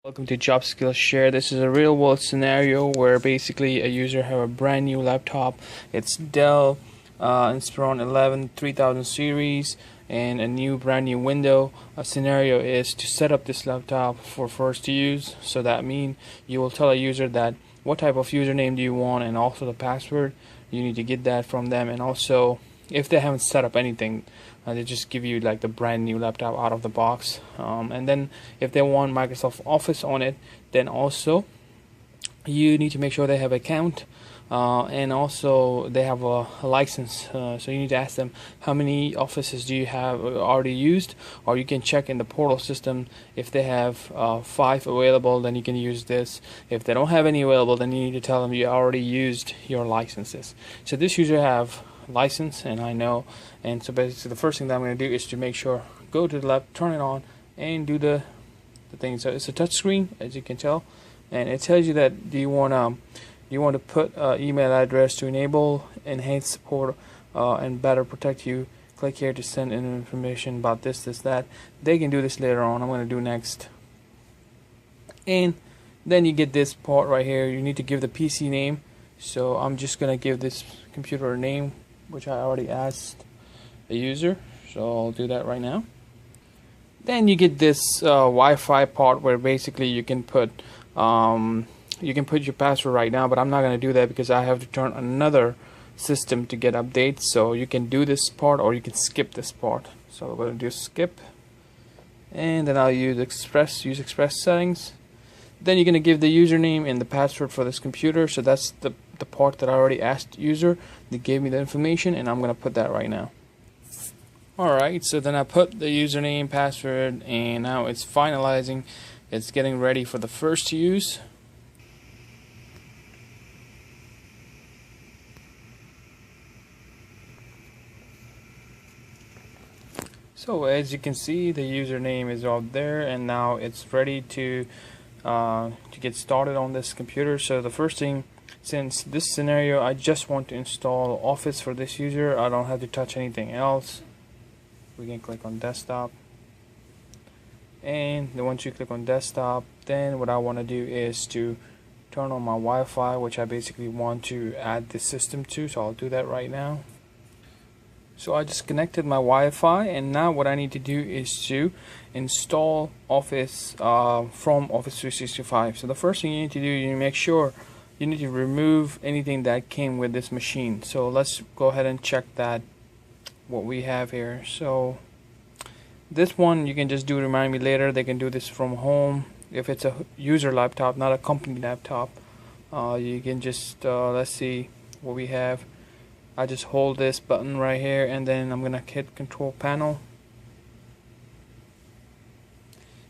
Welcome to Job Skills Share. This is a real world scenario where basically a user have a brand new laptop. It's Dell Inspiron 11 3000 series and a brand new window. A scenario is to set up this laptop for first use. So that means you will tell a user that what type of username do you want and also the password. You need to get that from them, and also if they haven't set up anything, they just give you like the brand new laptop out of the box. And then if they want Microsoft Office on it, then also you need to make sure they have an account, and also they have a license. So you need to ask them how many offices do you have already used, or you can check in the portal system. If they have 5 available, then you can use this. If they don't have any available, then you need to tell them you already used your licenses. So this user have license, and I know, and so basically the first thing that I'm going to do is to make sure, go to the left, turn it on, and do the thing. So it's a touch screen, as you can tell, and it tells you that do you want to put email address to enable enhanced support and better protect you. Click here to send in information about this, that. They can do this later on. I'm going to do next, and then you get this part right here. You need to give the PC name. So I'm just going to give this computer a name, which I already asked the user, so I'll do that right now. Then you get this Wi-Fi part where basically you can put your password right now, but I'm not going to do that because I have to turn another system to get updates. So you can do this part or you can skip this part. So we're going to do skip, and then I'll use Express settings. Then you're going to give the username and the password for this computer. So that's the part that I already asked user. They gave me the information, and I'm going to put that right now. Alright, so then I put the username, password, and now it's finalizing. It's getting ready for the first use. So as you can see, the username is out there, and now it's ready to get started on this computer. So the first thing, since this scenario I just want to install Office for this user, I don't have to touch anything else. We can click on desktop, and then once you click on desktop, then what I want to do is to turn on my Wi-Fi, which I basically want to add this system to. So I'll do that right now. So I just connected my Wi-Fi, and now what I need to do is to install Office from Office 365. So the first thing you need to do, you make sure you need to remove anything that came with this machine. So let's go ahead and check that what we have here. So this one you can just do remind me later. They can do this from home if it's a user laptop, not a company laptop. You can just let's see what we have. I just hold this button right here, and then I'm gonna hit Control Panel,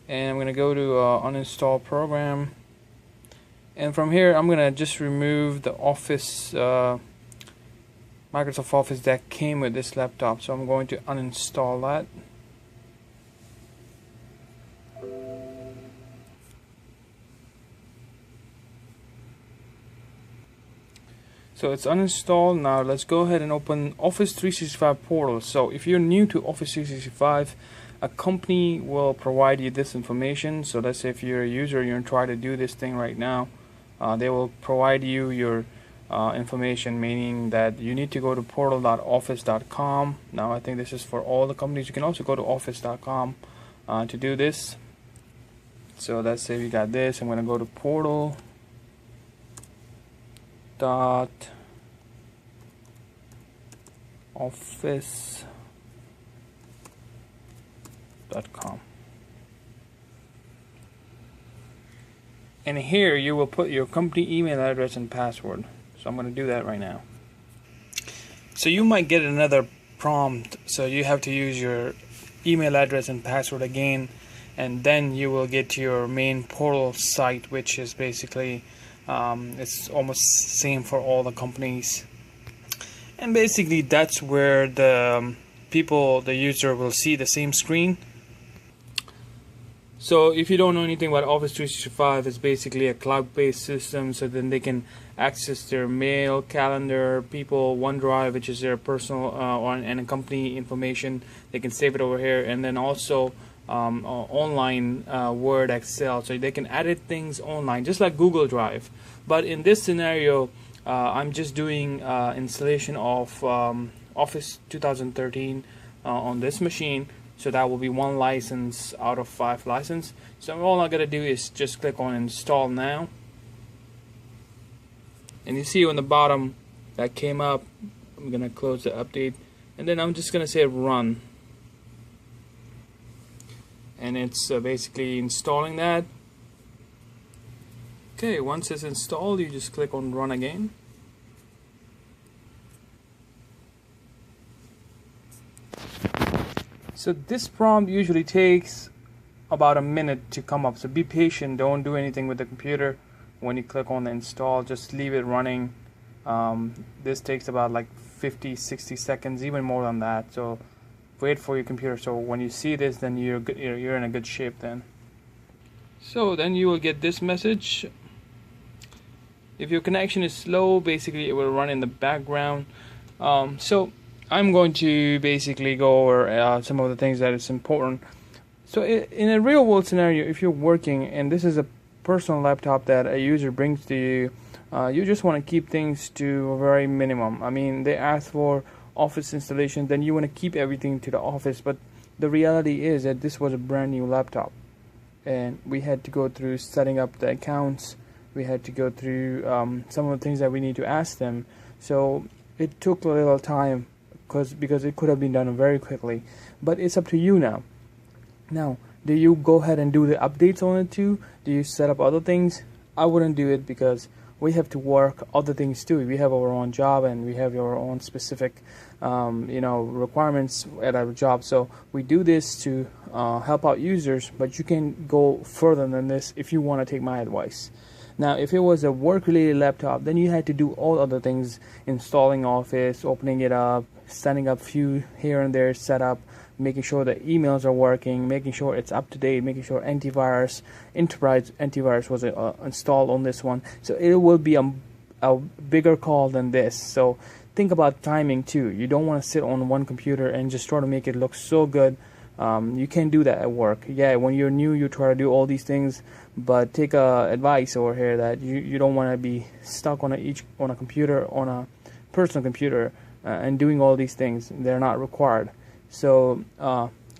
and I'm gonna go to Uninstall Program, and from here I'm gonna just remove the Office Microsoft Office that came with this laptop. So I'm going to uninstall that. So it's uninstalled. Now let's go ahead and open Office 365 portal. So if you're new to Office 365, a company will provide you this information. So let's say if you're a user, you're trying to do this thing right now, they will provide you your information, meaning that you need to go to portal.office.com. Now I think this is for all the companies. You can also go to office.com to do this. So let's say we got this. I'm going to go to portal.office.com. And here you will put your company email address and password. So I'm going to do that right now. So you might get another prompt. So you have to use your email address and password again, and then you will get to your main portal site, which is basically it's almost same for all the companies. And basically that's where the user will see the same screen. So if you don't know anything about Office 365, it's basically a cloud-based system, so then they can access their mail, calendar, people, OneDrive, which is their personal and company information. They can save it over here, and then also online Word, Excel, so they can edit things online, just like Google Drive. But in this scenario, I'm just doing installation of Office 2013 on this machine, so that will be 1 license out of 5 license. So all I gotta do is just click on Install Now, and you see on the bottom that came up. I'm gonna close the update, and then I'm just gonna say Run, and it's basically installing that. Okay, once it's installed, you just click on Run again. So this prompt usually takes about a minute to come up, so be patient. Don't do anything with the computer when you click on the install. Just leave it running. This takes about like 50-60 seconds, even more than that, so wait for your computer. So when you see this, then you're in a good shape then. So then you will get this message. If your connection is slow, basically it will run in the background. So I'm going to basically go over some of the things that is important. So in a real world scenario, if you're working and this is a personal laptop that a user brings to you, you just want to keep things to a very minimum. I mean, they ask for Office installation, then you want to keep everything to the Office, but the reality is that this was a brand new laptop, and we had to go through setting up the accounts. We had to go through some of the things that we need to ask them. So it took a little time because it could have been done very quickly, but it's up to you now. Now, do you go ahead and do the updates on it too? Do you set up other things? I wouldn't do it, because we have to work other things too. We have our own job and we have our own specific requirements at our job. So we do this to help out users, but you can go further than this if you want to take my advice. Now, if it was a work-related laptop, then you had to do all other things: installing Office, opening it up, setting up few here and there setup, making sure the emails are working, making sure it's up to date, making sure enterprise antivirus was installed on this one. So it will be a bigger call than this. So think about timing too. You don't want to sit on one computer and just try to make it look so good. You can't do that at work. Yeah, when you're new, you try to do all these things, but take advice over here that you don't want to be stuck on a computer, on a personal computer, and doing all these things. They're not required. So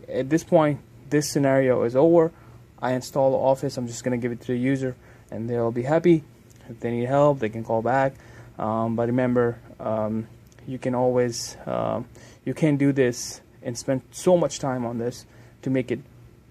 at this point, this scenario is over. I install Office. I'm just going to give it to the user, and they'll be happy. If they need help, they can call back. But remember, you can always you can do this and spend so much time on this to make it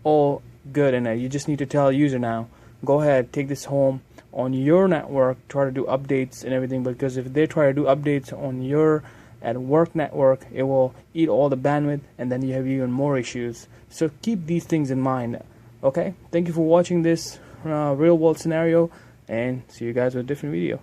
all good. And you just need to tell a user now, go ahead, take this home on your network, try to do updates and everything, because if they try to do updates on your at work network, it will eat all the bandwidth, and then you have even more issues. So keep these things in mind. Okay, thank you for watching this real world scenario, and see you guys with a different video.